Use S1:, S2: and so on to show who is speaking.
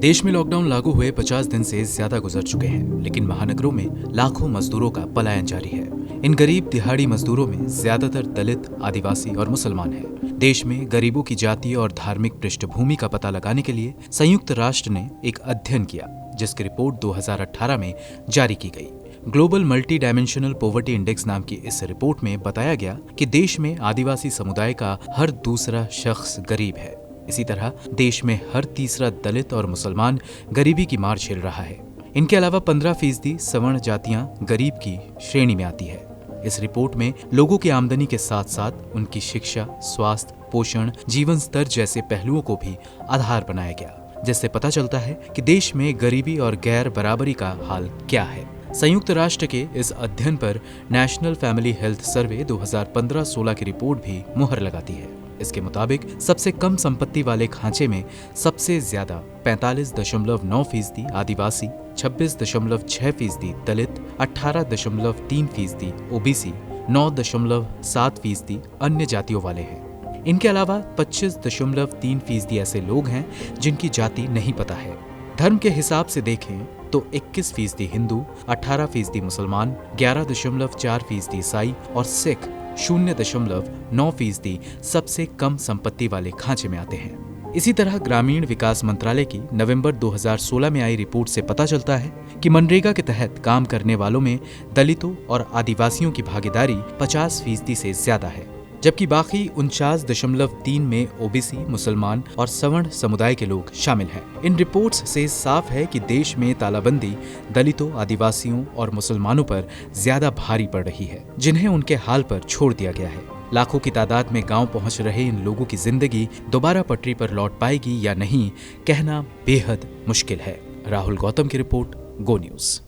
S1: देश में लॉकडाउन लागू हुए 50 दिन से ज्यादा गुजर चुके हैं, लेकिन महानगरों में लाखों मजदूरों का पलायन जारी है। इन गरीब दिहाड़ी मजदूरों में ज्यादातर दलित, आदिवासी और मुसलमान हैं। देश में गरीबों की जातीय और धार्मिक पृष्ठभूमि का पता लगाने के लिए संयुक्त राष्ट्र ने एक अध्ययन किया, जिसकी रिपोर्ट 2018 में जारी की गई। Global multi dimensional poverty index नाम की इस रिपोर्ट में बताया गया कि देश में आदिवासी समुदाय का हर दूसरा शख्स गरीब है। इसी तरह देश में हर तीसरा दलित और मुसलमान गरीबी की मार झेल रहा है। इनके अलावा 15% सवर्ण जातियां गरीब की श्रेणी में आती है। इस रिपोर्ट में लोगों की आमदनी के साथ साथ उनकी शिक्षा, स्वास्थ्य, पोषण, जीवन स्तर जैसे पहलुओं को भी आधार बनाया गया, जिससे पता चलता है कि देश में गरीबी और गैर बराबरी का हाल क्या है। संयुक्त राष्ट्र के इस अध्ययन पर नेशनल फैमिली हेल्थ सर्वे 2015-16 की रिपोर्ट भी मुहर लगाती है। इसके मुताबिक सबसे कम संपत्ति वाले खांचे में सबसे ज्यादा 45.9% आदिवासी, 26.6% दलित, 18.3% ओबीसी, 9.7% अन्य जातियों वाले हैं। इनके अलावा 25.3% ऐसे लोग हैं जिनकी जाति नहीं पता है। धर्म के हिसाब से देखें तो 21% हिंदू, 18% मुसलमान, 11.4% ईसाई और सिख 0.9% सबसे कम संपत्ति वाले खांचे में आते हैं। इसी तरह ग्रामीण विकास मंत्रालय की नवंबर 2016 में आई रिपोर्ट से पता चलता है कि मनरेगा के तहत काम करने वालों में दलितों और आदिवासियों की भागीदारी 50% से ज्यादा है, जबकि बाकी 49.3 में ओबीसी, मुसलमान और सवर्ण समुदाय के लोग शामिल हैं। इन रिपोर्ट्स से साफ है कि देश में तालाबंदी दलितों, आदिवासियों और मुसलमानों पर ज्यादा भारी पड़ रही है, जिन्हें उनके हाल पर छोड़ दिया गया है। लाखों की तादाद में गांव पहुंच रहे इन लोगों की जिंदगी दोबारा पटरी पर लौट पाएगी या नहीं, कहना बेहद मुश्किल है। राहुल गौतम की रिपोर्ट, गो न्यूज।